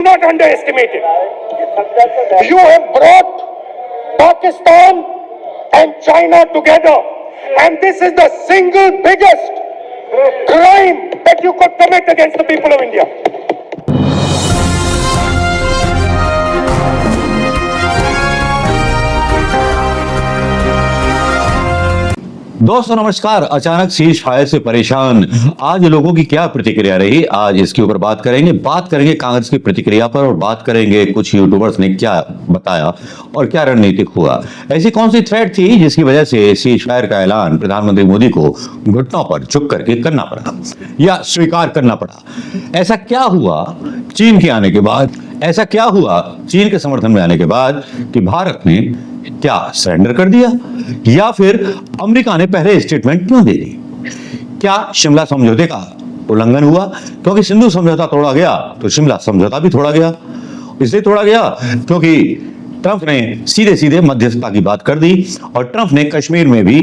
Not underestimate it. You have brought Pakistan and China together, and this is the single biggest crime that you could commit against the people of India. दोस्तों नमस्कार। अचानक cease fire से परेशान आज लोगों की क्या प्रतिक्रिया रही, आज इसके ऊपर बात करेंगे कांग्रेस की प्रतिक्रिया पर, और बात करेंगे कुछ यूट्यूबर्स ने क्या बताया और क्या रणनीतिक हुआ। ऐसी कौन सी थ्रेट थी जिसकी वजह से सीज फायर का ऐलान प्रधानमंत्री मोदी को घुटनों पर झुक करके करना पड़ा या स्वीकार करना पड़ा। ऐसा क्या हुआ चीन के आने के बाद, ऐसा क्या हुआ चीन के समर्थन में आने के बाद कि भारत ने क्या सरेंडर कर दिया, या फिर अमेरिका ने पहले स्टेटमेंट क्यों दे दी? क्या शिमला समझौते का उल्लंघन हुआ? क्योंकि सिंधु समझौता तोड़ा गया तो शिमला समझौता भी तोड़ा गया। इसलिए तोड़ा गया क्योंकि ट्रंप ने सीधे सीधे मध्यस्थता की बात कर दी, और ट्रंप ने कश्मीर में भी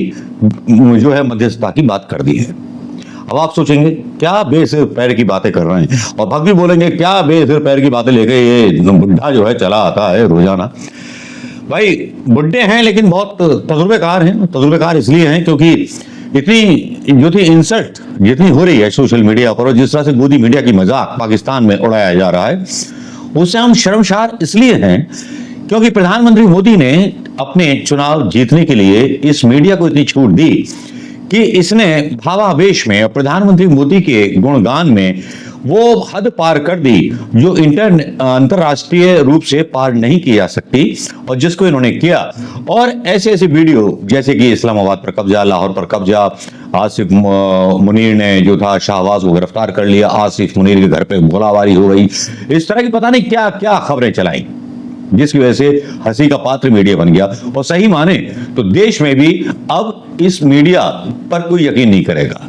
जो है मध्यस्थता की बात कर दी है। अब आप सोचेंगे क्या बेसिर पैर की बातें कर रहे हैं, और भक्त भी बोलेंगे क्या बेसिर पैर की बातें लेके ये बुढ़ा जो है चला आता है रोजाना। भाई बुढ़े हैं लेकिन बहुत तजुर्बेकार हैं। तजुर्बेकार इसलिए हैं क्योंकि इतनी जो थी इंसल्ट जितनी हो रही है सोशल मीडिया पर, और जिस तरह से गोदी मीडिया की मजाक पाकिस्तान में उड़ाया जा रहा है, उससे हम शर्मसार इसलिए हैं क्योंकि प्रधानमंत्री मोदी ने अपने चुनाव जीतने के लिए इस मीडिया को इतनी छूट दी कि इसने भावावेश में और प्रधानमंत्री मोदी के गुणगान में वो हद पार कर दी जो अंतरराष्ट्रीय रूप से पार नहीं की जा सकती, और जिसको इन्होंने किया। और ऐसे ऐसे वीडियो जैसे कि इस्लामाबाद पर कब्जा, लाहौर पर कब्जा, आसिफ मुनीर ने जो था शाहबाज को गिरफ्तार कर लिया, आसिफ मुनीर के घर पे गोलाबारी हो गई, इस तरह की पता नहीं क्या क्या खबरें चलाई, जिसकी वजह से हंसी का पात्र मीडिया बन गया। और सही माने तो देश में भी अब इस मीडिया पर कोई यकीन नहीं करेगा।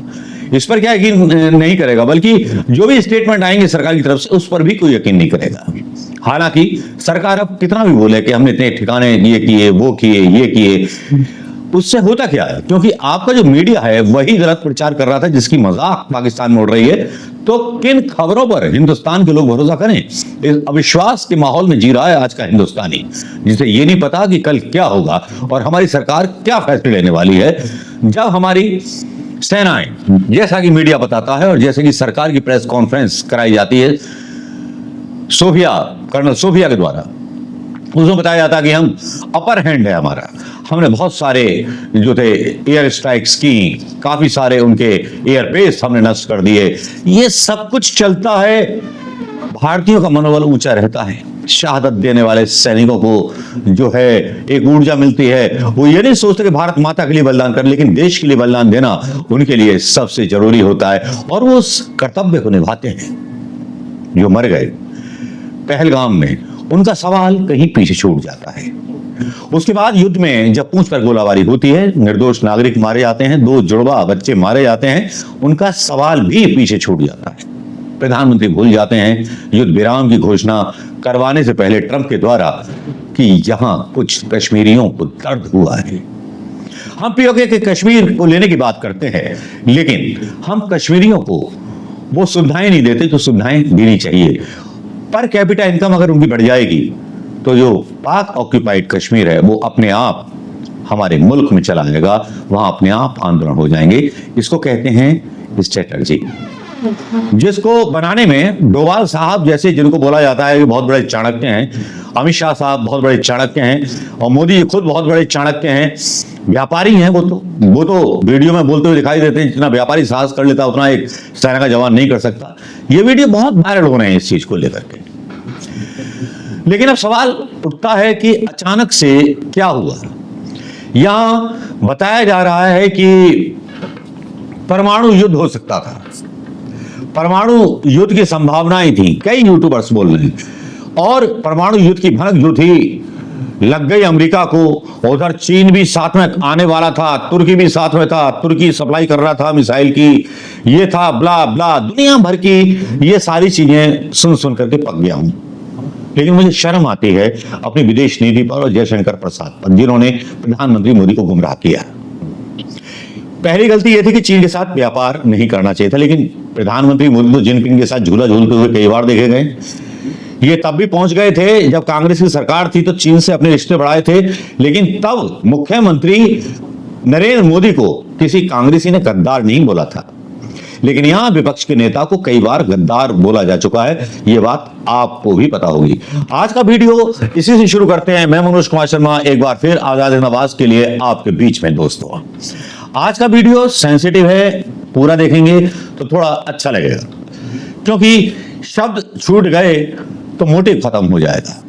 इस पर क्या यकीन नहीं करेगा, बल्कि जो भी स्टेटमेंट आएंगे सरकार की तरफ से उस पर भी कोई यकीन नहीं करेगा। हालांकि सरकार अब कितना भी बोले कि हमने इतने ठिकाने ये किए, वो किए, ये किए, उससे होता क्या है? क्योंकि आपका जो मीडिया है वही गलत प्रचार कर रहा था जिसकी मजाक पाकिस्तान में उड़ रही है। तो किन खबरों पर हिंदुस्तान के लोग भरोसा करें? इस अविश्वास के माहौल में जी रहा है आज का हिंदुस्तानी, जिसे ये नहीं पता कि कल क्या होगा और हमारी सरकार क्या फैसले लेने वाली है। जब हमारी सेनाएं, जैसा कि मीडिया बताता है और जैसे कि सरकार की प्रेस कॉन्फ्रेंस कराई जाती है कर्नल सोफिया के द्वारा, उसमें बताया जाता कि हम अपर हैंड है हमारा, हमने बहुत सारे जो थे एयर स्ट्राइक्स की, काफी सारे उनके एयरबेस हमने नष्ट कर दिए। ये सब कुछ चलता है, भारतीयों का मनोबल ऊंचा रहता है, शहादत देने वाले सैनिकों को जो है एक ऊर्जा मिलती है। वो ये नहीं सोचते कि भारत माता के लिए बलिदान कर, लेकिन देश के लिए बलिदान देना उनके लिए सबसे जरूरी होता है, और वो उस कर्तव्य को निभाते हैं। जो मर गए पहलगाम में, उनका सवाल कहीं पीछे छूट जाता है। उसके बाद युद्ध में जब पूंछ पर गोलाबारी होती है, निर्दोष नागरिक मारे जाते हैं, 2 जुड़वा बच्चे मारे जाते हैं, उनका सवाल भी पीछे छूट जाता है। प्रधानमंत्री भूल जाते हैं युद्ध विराम की घोषणा करवाने से पहले ट्रंप के द्वारा कि यहां कुछ कश्मीरियों को दर्द हुआ है। हम पीओके के कश्मीर को लेने की बात करते हैं, लेकिन हम कश्मीरियों को वो सुविधाएं नहीं देते जो सुविधाएं देनी चाहिए। पर कैपिटा इनकम अगर उनकी बढ़ जाएगी तो जो पाक ऑक्यूपाइड कश्मीर है वो अपने आप हमारे मुल्क में चला जाएगा, वहां अपने आप आंदोलन हो जाएंगे। इसको कहते हैं स्ट्रेटजी, जिसको बनाने में डोवाल साहब जैसे, जिनको बोला जाता है कि बहुत बड़े चाणक्य हैं, अमित शाह साहब बहुत बड़े चाणक्य हैं, और मोदी जी खुद बहुत बड़े चाणक्य हैं, व्यापारी हैं। वो तो वीडियो में बोलते हुए दिखाई देते हैं जितना व्यापारी साहस कर लेता उतना एक सेना का जवान नहीं कर सकता। ये वीडियो बहुत वायरल हो रहे हैं इस चीज को लेकर के। लेकिन अब सवाल उठता है कि अचानक से क्या हुआ। यहां बताया जा रहा है कि परमाणु युद्ध हो सकता था, परमाणु युद्ध की संभावनाएं थी, कई यूट्यूबर्स बोल रहे हैं, और परमाणु युद्ध की भनक जो थी लग गई अमेरिका को। उधर चीन भी साथ में आने वाला था, तुर्की भी साथ में था, तुर्की सप्लाई कर रहा था मिसाइल की, ये था ब्ला ब्ला, दुनिया भर की ये सारी चीजें सुन सुन करके पक गया हूं। लेकिन मुझे शर्म आती है अपनी विदेश नीति पर और जयशंकर प्रसाद पर, जिन्होंने प्रधानमंत्री मोदी को गुमराह किया। पहली गलती यह थी कि चीन के साथ व्यापार नहीं करना चाहिए था, लेकिन प्रधानमंत्री मोदी तो जिनपिंग के साथ झूला झूलते हुए कई बार देखे गए। ये तब भी पहुंच गए थे जब कांग्रेस की सरकार थी तो चीन से अपने रिश्ते बढ़ाए थे, लेकिन तब मुख्यमंत्री नरेंद्र मोदी को किसी कांग्रेसी ने गद्दार नहीं बोला था। लेकिन यहां विपक्ष के नेता को कई बार गद्दार बोला जा चुका है, यह बात आपको भी पता होगी। आज का वीडियो इसी से शुरू करते हैं। मैं मनोज कुमार शर्मा एक बार फिर आजाद हिंद आवाज के लिए आपके बीच में। दोस्तों, आज का वीडियो सेंसिटिव है, पूरा देखेंगे तो थोड़ा अच्छा लगेगा, क्योंकि शब्द छूट गए तो मोटिव खत्म हो जाएगा।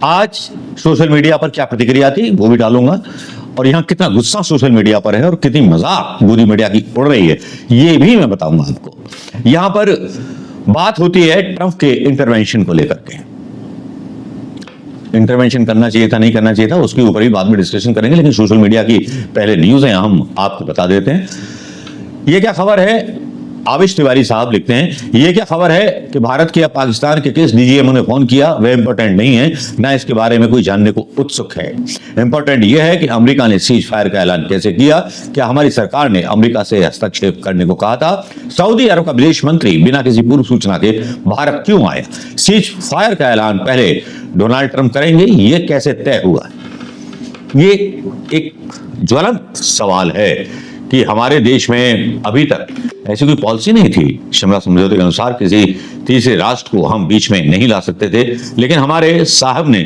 आज सोशल मीडिया पर क्या प्रतिक्रिया थी वो भी डालूंगा, और यहां कितना गुस्सा सोशल मीडिया पर है और कितनी मजाक पूरी मीडिया की उड़ रही है ये भी मैं बताऊंगा आपको। यहां पर बात होती है ट्रंप के इंटरवेंशन को लेकर के। इंटरवेंशन करना चाहिए था, नहीं करना चाहिए था, उसके ऊपर भी बाद में डिस्कशन करेंगे, लेकिन सोशल मीडिया की पहले न्यूज है हम आपको बता देते हैं। ये क्या खबर है, आविश तिवारी साहब लिखते हैं, ये क्या खबर है कि भारत के या पाकिस्तान के किस डीजीएमओ ने फोन किया, वह इंपॉर्टेंट नहीं है, ना इसके बारे में कोई जानने को उत्सुक है। इंपॉर्टेंट यह है कि अमेरिका ने सीज फायर का ऐलान कैसे किया, क्या हमारी सरकार ने अमेरिका से हस्तक्षेप करने को कहा था, सऊदी अरब का विदेश मंत्री बिना किसी पूर्व सूचना के भारत क्यों आया, सीज फायर का ऐलान पहले डोनाल्ड ट्रंप करेंगे, यह कैसे तय हुआ। ये एक ज्वलंत सवाल है कि हमारे देश में अभी तक ऐसी कोई पॉलिसी नहीं थी। शिमला समझौते के अनुसार किसी तीसरे राष्ट्र को हम बीच में नहीं ला सकते थे, लेकिन हमारे साहब ने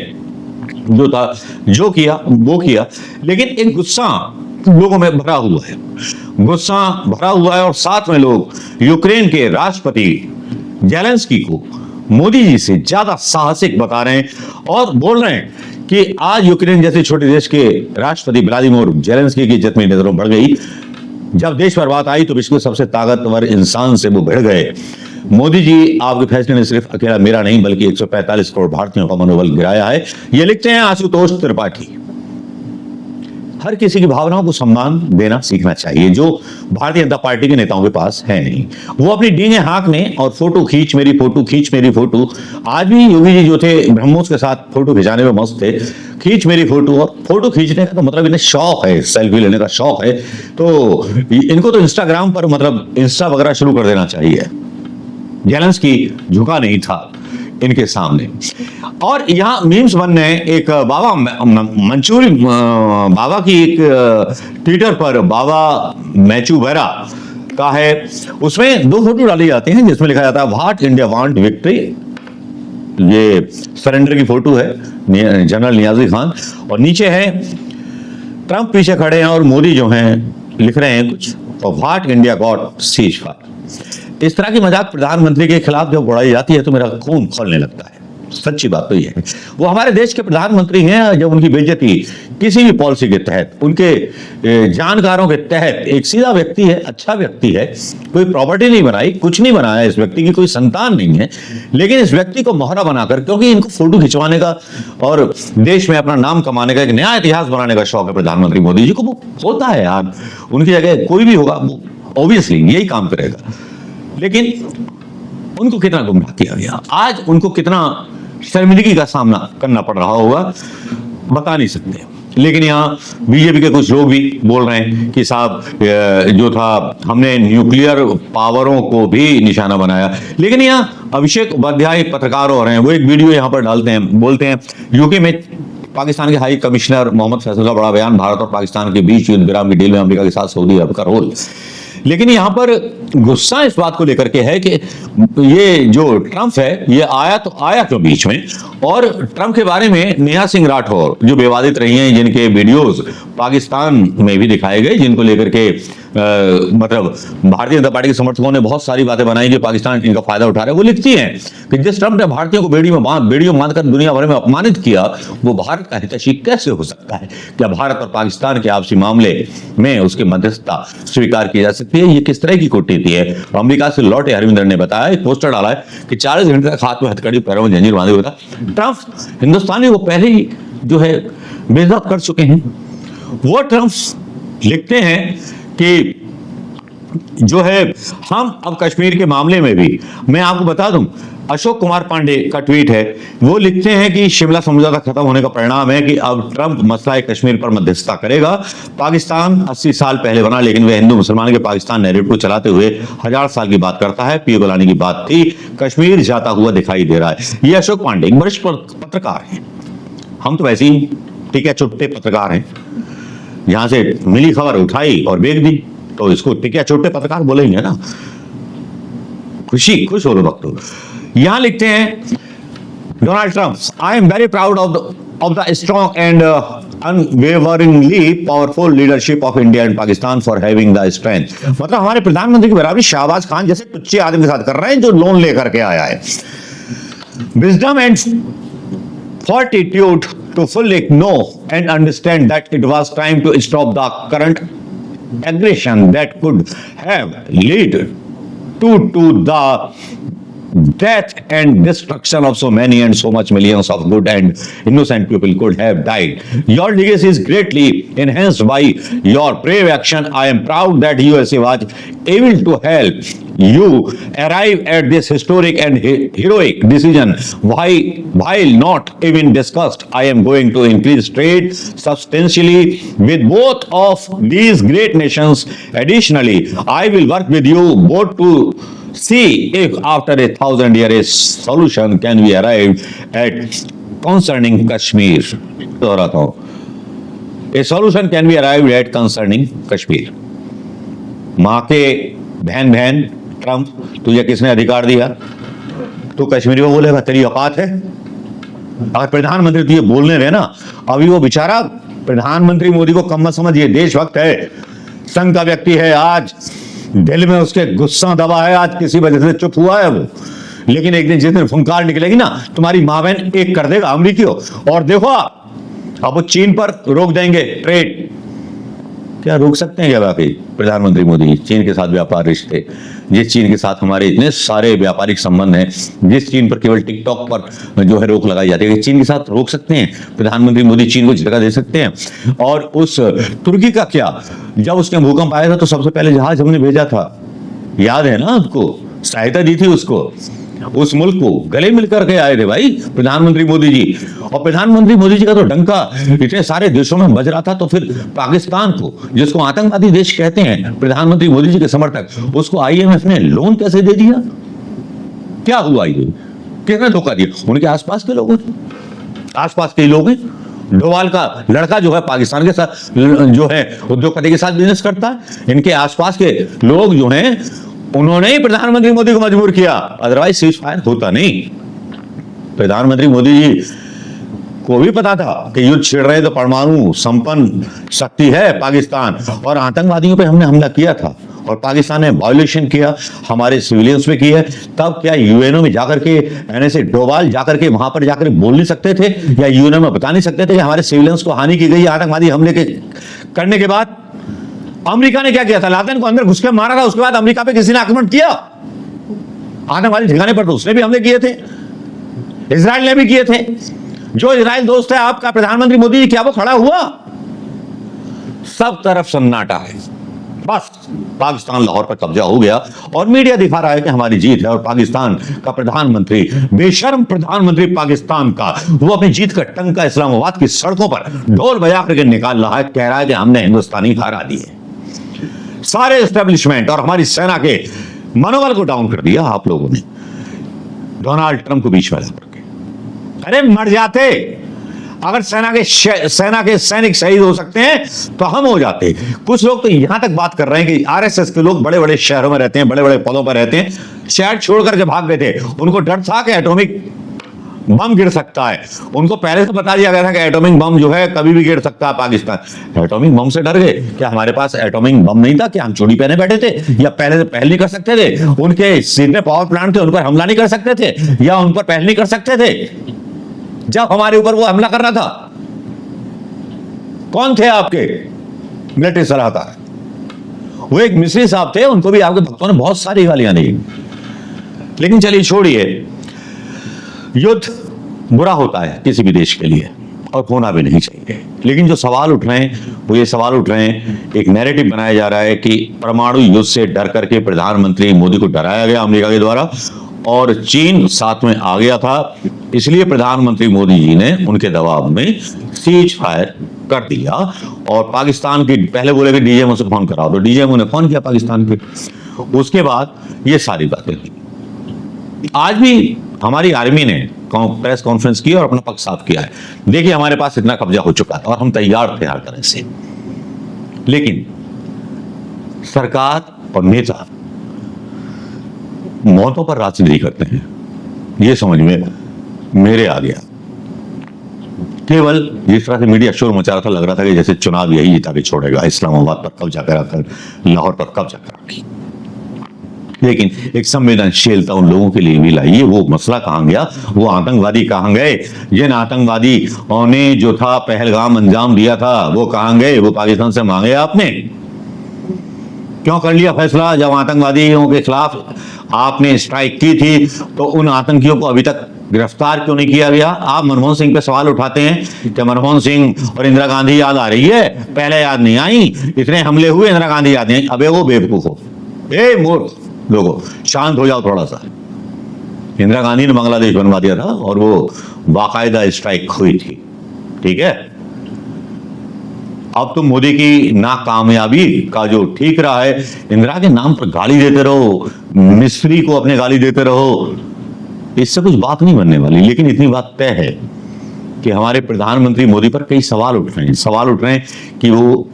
जो था जो किया वो किया। लेकिन एक गुस्सा लोगों में भरा हुआ है, गुस्सा भरा हुआ है, और साथ में लोग यूक्रेन के राष्ट्रपति जेलेंस्की को मोदी जी से ज्यादा साहसिक बता रहे हैं और बोल रहे हैं कि आज यूक्रेन जैसे छोटे देश के राष्ट्रपति व्लादिमीर जेलेंस्की की इज्जत में नजरों बढ़ गई। जब देश पर बात आई तो विश्व के सबसे ताकतवर इंसान से वो भिड़ गए। मोदी जी, आपके फैसले ने सिर्फ अकेला मेरा नहीं बल्कि 145 करोड़ भारतीयों का मनोबल गिराया है। ये लिखते हैं आशुतोष त्रिपाठी। हर किसी की भावनाओं को सम्मान देना सीखना चाहिए, जो भारतीय जनता पार्टी के नेताओं के पास है नहीं। वो अपनी डींगे हाँकने और फोटो खींच मेरी फोटो, खींच मेरी फोटो। आज भी योगी जी जो थे ब्रह्मोस के साथ फोटो खिंचाने में मस्त थे, खींच मेरी फोटो। और फोटो खींचने का तो मतलब इन्हें शौक है, सेल्फी लेने का शौक है, तो इनको तो इंस्टाग्राम पर मतलब इंस्टा वगैरह शुरू कर देना चाहिए। जेलेंस्की झुका नहीं था इनके सामने। और यहां मीम्स बन रहे हैं। एक बाबा मंचूरी बाबा की एक ट्विटर पर बाबा मैचू बेरा का है, उसमें 2 फोटो डाली जाती हैं जिसमें लिखा जाता है व्हाट इंडिया वांट विक्ट्री। ये सरेंडर की फोटो है, जनरल नियाजी खान, और नीचे है ट्रंप पीछे खड़े हैं और मोदी जो हैं लिख रहे हैं कुछ, और what India got cease fire. इस तरह की मजाक प्रधानमंत्री के खिलाफ जब उड़ाई जाती है तो मेरा खून खोलने लगता है। सच्ची बात तो ये है, वो हमारे देश के प्रधानमंत्री हैं। जब उनकी बेइज्जती किसी भी पॉलिसी के तहत, उनके जानकारों के तहत, एक सीधा व्यक्ति है, अच्छा व्यक्ति है, कोई प्रॉपर्टी नहीं बनाई, कुछ नहीं बनाया, इस व्यक्ति की कोई संतान नहीं है, लेकिन इस व्यक्ति को मोहरा बनाकर, क्योंकि इनको फोटो खिंचवाने का और देश में अपना नाम कमाने का एक नया इतिहास बनाने का शौक है प्रधानमंत्री मोदी जी को, वो होता है यार। उनकी जगह कोई भी होगा वो ऑब्वियसली यही काम करेगा, लेकिन उनको कितना गुमराह किया गया, आज उनको कितना शर्मिंदगी का सामना करना पड़ रहा होगा बता नहीं सकते। लेकिन यहाँ बीजेपी के कुछ लोग भी बोल रहे हैं कि साहब जो था हमने न्यूक्लियर पावरों को भी निशाना बनाया। लेकिन यहाँ अभिषेक उपाध्याय पत्रकार हो रहे हैं, वो एक वीडियो यहाँ पर डालते हैं, बोलते हैं यूके में पाकिस्तान के हाई कमिश्नर मोहम्मद फैसल का बड़ा बयान, भारत और पाकिस्तान के बीच युद्ध विराम की डील में अमेरिका के साथ सऊदी अरब का रोल। लेकिन यहां पर गुस्सा इस बात को लेकर के है कि ये जो ट्रंप है ये आया तो आया क्यों बीच में। और ट्रंप के बारे में नेहा सिंह राठौर जो विवादित रही हैं, जिनके वीडियोस पाकिस्तान में भी दिखाए गए, जिनको लेकर के मतलब भारतीय जनता पार्टी के समर्थकों ने बहुत सारी बातें बनाई जो पाकिस्तान इनका फायदा उठा रहा है। वो लिखती हैं कि जिस ट्रंप ने भारतीयों को बेड़ियों बांधकर दुनिया भर में अपमानित किया वो भारत का हितैषी कैसे हो सकता है। क्या भारत और पाकिस्तान के आपसी मामले में उसकी मध्यस्थता स्वीकार की जा सकती है। ये किस तरह की कूटनीति है। अमेरिका से लौटे हरविंदर ने बताया, एक पोस्टर डाला है कि 40 घंटे तक हाथ में हथकड़ी पैरों में जंजीर बांधे हुए था। ट्रंप हिंदुस्तानी को पहले ही जो है बेइज्जत कर चुके हैं। वो ट्रंप लिखते हैं कि जो है हम अब कश्मीर के मामले में भी, मैं आपको बता दूं, अशोक कुमार पांडे का ट्वीट है। वो लिखते हैं कि शिमला समझौता खत्म होने का परिणाम है कि अब ट्रंप मसला कश्मीर पर मध्यस्थता करेगा। पाकिस्तान 80 साल पहले बना, लेकिन वह हिंदू मुसलमान के पाकिस्तान नैरेटिव को चलाते हुए 1000 साल की बात करता है। पीओ गुलानी की बात थी, कश्मीर जाता हुआ दिखाई दे रहा है। ये अशोक पांडे एक वरिष्ठ पत्रकार हैं। हम तो वैसे ही ठीक है चुट्टे पत्रकार हैं, यहां से मिली खबर उठाई और बेच दी, तो इसको टिकिया छोटे पत्रकार बोलेंगे ना। खुश हो लो वक्त। यहां लिखते हैं Donald Trump, I am very proud of the strong and unwaveringly powerful leadership of India and Pakistan for having the strength. मतलब हमारे प्रधानमंत्री की बराबरी शाहबाज खान जैसे टुच्चे आदमी के साथ कर रहे हैं जो लोन लेकर के आया है। Wisdom and fortitude to fully know and understand that it was time to stop the current aggression that could have led to the death and destruction of so many and so much millions of good and innocent people could have died. Your legacy is greatly enhanced by your brave action. I am proud that USA was able to help you arrive at this historic and heroic decision. While not even discussed, I am going to increase trade substantially with both of these great nations. Additionally, I will work with you both to see if after 1,000 years a solution can be arrived at concerning Kashmir. दोहराता हूं, a solution can be arrived at concerning Kashmir. मां के बहन Trump, तुझे किसने अधिकार दिया? तू कश्मीरी में बोलेगा, तेरी औकात है? अगर प्रधानमंत्री तुझे बोलने रहे ना, अभी वो बेचारा प्रधानमंत्री मोदी को कम मत समझिए, देशभक्त है, संघ का व्यक्ति है। आज दिल में उसके गुस्सा दबा है, आज किसी वजह से चुप हुआ है वो, लेकिन एक दिन जिस दिन फुंकार निकलेगी ना, तुम्हारी मां बहन एक कर देगा अमरीकी हो। और देखो अब वो चीन पर रोक देंगे ट्रेड। क्या रोक सकते हैं क्या वाकई प्रधानमंत्री मोदी चीन के साथ व्यापार रिश्ते? जिस चीन के साथ हमारे इतने सारे व्यापारिक संबंध हैं, जिस चीन पर केवल टिकटॉक पर जो है रोक लगाई जाती है, चीन के साथ रोक सकते हैं प्रधानमंत्री मोदी? चीन को जगह दे सकते हैं? और उस तुर्की का क्या, जब उसके भूकंप आया था तो सबसे पहले जहाज हमने भेजा था, याद है ना आपको? सहायता दी थी उसको, उस मुल्क को गले मिलकर के आए थे भाई प्रधानमंत्री मोदी जी। और प्रधानमंत्री मोदी जी का तो डंका इतने सारे देशों में बज रहा था, तो फिर पाकिस्तान को, जिसको आतंकवादी देश कहते हैं प्रधानमंत्री मोदी जी के समर्थक, उसको आईएमएफ ने लोन कैसे दे दिया? क्या हुआ ये? किसने धोखा दिया? उनके आसपास के लोगों ने, आसपास के लोग हैं। डोवाल का लड़का जो है पाकिस्तान के साथ जो है उद्योगपति के साथ बिजनेस करता है। इनके आसपास के लोग जो हैं उन्होंने ही प्रधानमंत्री मोदी को मजबूर किया, अदरवाइज सीज फायर होता नहीं। प्रधानमंत्री मोदी जी को भी पता था कि युद्ध छिड़ रहे तो परमाणु संपन्न शक्ति है पाकिस्तान, और आतंकवादियों पे हमने हमला किया था और पाकिस्तान ने वायोलेशन किया, हमारे सिविलियंस पे किया। तब क्या यूएनओ में जाकर के एनएसए डोवाल जाकर के वहां पर जाकर बोल नहीं सकते थे, या यूएनओ में बता नहीं सकते थे कि हमारे सिविलियंस को हानि की गई आतंकवादी हमले के करने के बाद? अमेरिका ने क्या किया था? लादेन को अंदर घुस के मारा था, उसके बाद अमेरिका पे किसी ने आक्रमण किया आतंकवादी ठिकाने पर? तो उसने भी हमले किए थे, इजराइल ने भी किए थे। जो इजराइल दोस्त है आपका प्रधानमंत्री मोदी जी, क्या वो खड़ा हुआ? सब तरफ सन्नाटा है, बस पाकिस्तान लाहौर पर कब्जा हो गया और मीडिया दिखा रहा है कि हमारी जीत है। और पाकिस्तान का प्रधानमंत्री, बेशर्म प्रधानमंत्री पाकिस्तान का, वो अपनी जीत का टंका इस्लामाबाद की सड़कों पर ढोल बजा करके निकाल रहा है, कह रहा है कि हमने हिंदुस्तानी हरा दिए। सारे एस्टेब्लिशमेंट और हमारी सेना के मनोबल को डाउन कर दिया आप लोगों ने, डोनाल्ड ट्रंप को बीच में ला करके। अरे मर जाते, अगर सेना के सैनिक शहीद हो सकते हैं तो हम हो जाते। कुछ लोग तो यहां तक बात कर रहे हैं कि आरएसएस के लोग बड़े बड़े शहरों में रहते हैं, बड़े बड़े पदों पर रहते हैं, शहर छोड़कर जब भाग गए थे उनको डर था कि एटॉमिक बम गिर सकता है। उनको पहले से बता दिया गया था कि एटॉमिक बम जो है कभी भी गिर सकता है पाकिस्तान। एटॉमिक बम से डर गए? क्या हमारे पास एटॉमिक बम नहीं था? क्या हम चूड़ी पहने बैठे थे, या पहले से पहल नहीं कर सकते थे? उनके सीधे पावर प्लांट थे, उन पर हमला नहीं कर सकते थे, या उन पर पहल नहीं कर सकते थे जब हमारे ऊपर वो हमला कर रहा था? कौन थे आपके मिलिट्री सलाहकार? वो एक मिस्री साहब थे, उनको भी आपके भक्तों ने बहुत सारी गालियां दी। लेकिन चलिए छोड़िए, युद्ध बुरा होता है किसी भी देश के लिए और होना भी नहीं चाहिए। लेकिन जो सवाल उठ रहे हैं वो ये सवाल उठ रहे हैं, एक नैरेटिव बनाया जा रहा है कि परमाणु युद्ध से डर करके प्रधानमंत्री मोदी को डराया गया अमेरिका के द्वारा, और चीन साथ में आ गया था, इसलिए प्रधानमंत्री मोदी जी ने उनके दबाव में सीज फायर कर दिया। और पाकिस्तान की पहले बोले कि डीजीएमओ से फोन कराओ, तो डीजीएमओ ने फोन किया पाकिस्तान पे। उसके बाद ये सारी बातें हुई। आज भी हमारी आर्मी ने प्रेस कॉन्फ्रेंस की और अपना पक्ष साफ किया है। देखिए, हमारे पास इतना कब्जा हो चुका है और हम तैयार थे हर तरह से, लेकिन सरकार और नेता मौतों पर राजनीति करते हैं, ये समझ में मेरे आ गया। केवल जिस तरह से मीडिया शोर मचा रहा था, लग रहा था कि जैसे चुनाव यही जिता के छोड़ेगा, इस्लामाबाद पर कब्जा कराकर, लाहौर पर कब्जा करा। लेकिन एक संवेदनशीलता उन लोगों के लिए भी लाइए। वो मसला कहां गया, वो आतंकवादी कहां गए, जिन आतंकवादी ने जो था पहलगाम अंजाम दिया था, वो कहां गए? वो पाकिस्तान से मांगे आपने? क्यों कर लिया फैसला? जब आतंकवादियों के खिलाफ आपने स्ट्राइक की थी तो उन आतंकियों को अभी तक गिरफ्तार क्यों नहीं किया गया? आप मनमोहन सिंह पे सवाल उठाते हैं कि मनमोहन सिंह और इंदिरा गांधी याद आ रही है, पहले याद नहीं आई, इतने हमले हुए, इंदिरा गांधी याद नहीं आई। अबे वो बेवकूफ हो, ए मूर्ख लोगों, शांत हो जाओ थोड़ा सा। इंदिरा गांधी ने बांग्लादेश बनवा दिया था और वो बाकायदा स्ट्राइक हुई थी, ठीक है। अब तुम मोदी की नाकामयाबी का जो ठीक रहा है, इंदिरा के नाम पर गाली देते रहो, मिस्री को अपने गाली देते रहो, इससे कुछ बात नहीं बनने वाली। लेकिन इतनी बात तय है कि हमारे प्रधानमंत्री मोदी पर कई सवाल उठ रहे हैं कि वो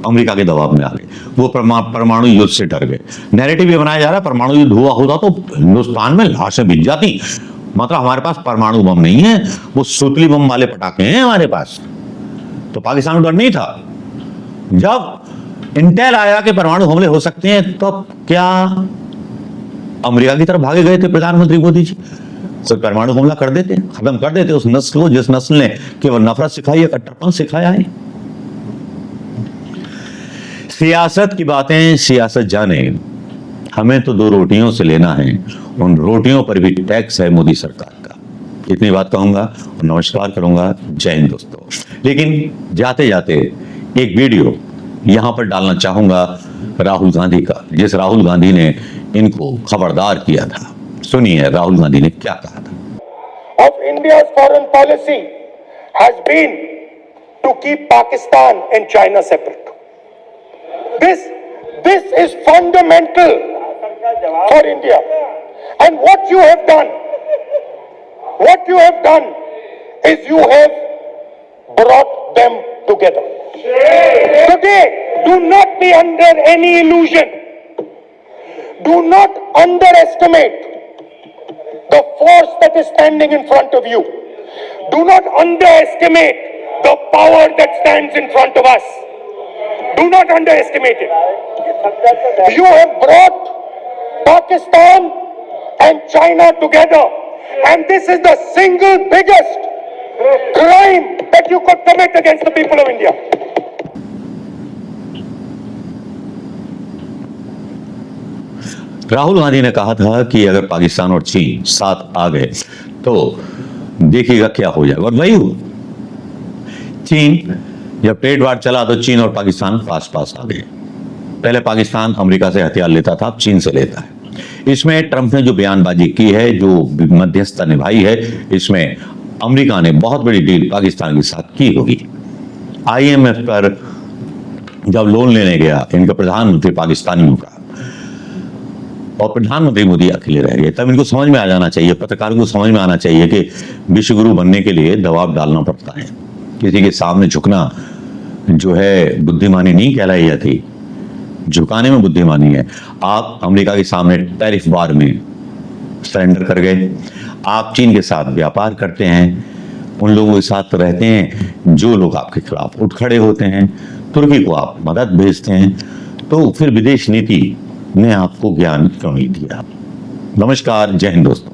अमेरिका के दबाव में आ गए, वो परमाणु युद्ध से डर गए। नैरेटिव ये बनाया जा रहा है परमाणु युद्ध हुआ होता तो हिंदुस्तान में लाशें बिक जाती, मतलब हमारे पास परमाणु बम नहीं है, वो सुतली बम वाले पटाखे हैं हमारे पास। तो पाकिस्तान को डर नहीं था। जब इंटेल आया कि परमाणु हमले हो सकते हैं, तब क्या अमेरिका की तरफ भागे गए थे प्रधानमंत्री मोदी जी? तो परमाणु हमला कर देते, खत्म कर देते उस नस्ल को जिस नस्ल ने केवल नफरत सिखाई है, कट्टरपन सिखाया है। सियासत की बातें सियासत जाने, हमें तो दो रोटियों से लेना है, उन रोटियों पर भी टैक्स है मोदी सरकार का। इतनी बात कहूंगा और नमस्कार करूंगा। जय हिंद दोस्तों। लेकिन जाते जाते एक वीडियो यहां पर डालना चाहूंगा राहुल गांधी का, जिस राहुल गांधी ने इनको खबरदार किया था। सुनिए राहुल गांधी ने क्या कहा था। Of India's foreign policy has been to keep Pakistan and China separate. This is fundamental for India. And what you have done is you have brought them together. Today, do not be under any illusion. Do not underestimate the force that is standing in front of you. Do not underestimate the power that stands in front of us. Do not underestimate it. You have brought Pakistan and China together, and this is the single biggest crime that you could commit against the people of India. Rahul Gandhi ने कहा था कि अगर पाकिस्तान और चीन साथ आ गए तो देखिएगा क्या हो जाएगा, और वही हुआ। चीन जब ट्रेड वार चला तो चीन और पाकिस्तान पास पास आ गए। पहले पाकिस्तान अमेरिका से हथियार लेता था, अब चीन से लेता है। इसमें ट्रंप ने जो बयानबाजी की है, जो मध्यस्थता निभाई है, इसमें अमेरिका ने बहुत बड़ी डील पाकिस्तान के साथ की होगी। आईएमएफ पर जब लोन लेने गया इनका प्रधानमंत्री पाकिस्तानियों का, और प्रधानमंत्री मोदी अकेले रह गए, तब इनको समझ में आ जाना चाहिए, पत्रकारों को समझ में आना चाहिए कि विश्वगुरु बनने के लिए दबाव डालना पड़ता है। किसी के सामने झुकना जो है बुद्धिमानी नहीं कहलाई जाती, झुकाने में बुद्धिमानी है। आप अमेरिका के सामने टैरिफ वार में सरेंडर कर गए, आप चीन के साथ व्यापार करते हैं, उन लोगों के साथ रहते हैं जो लोग आपके खिलाफ उठ खड़े होते हैं, तुर्की को आप मदद भेजते हैं, तो फिर विदेश नीति ने आपको ज्ञान क्यों नहीं दिया? नमस्कार, जय हिंद दोस्तों।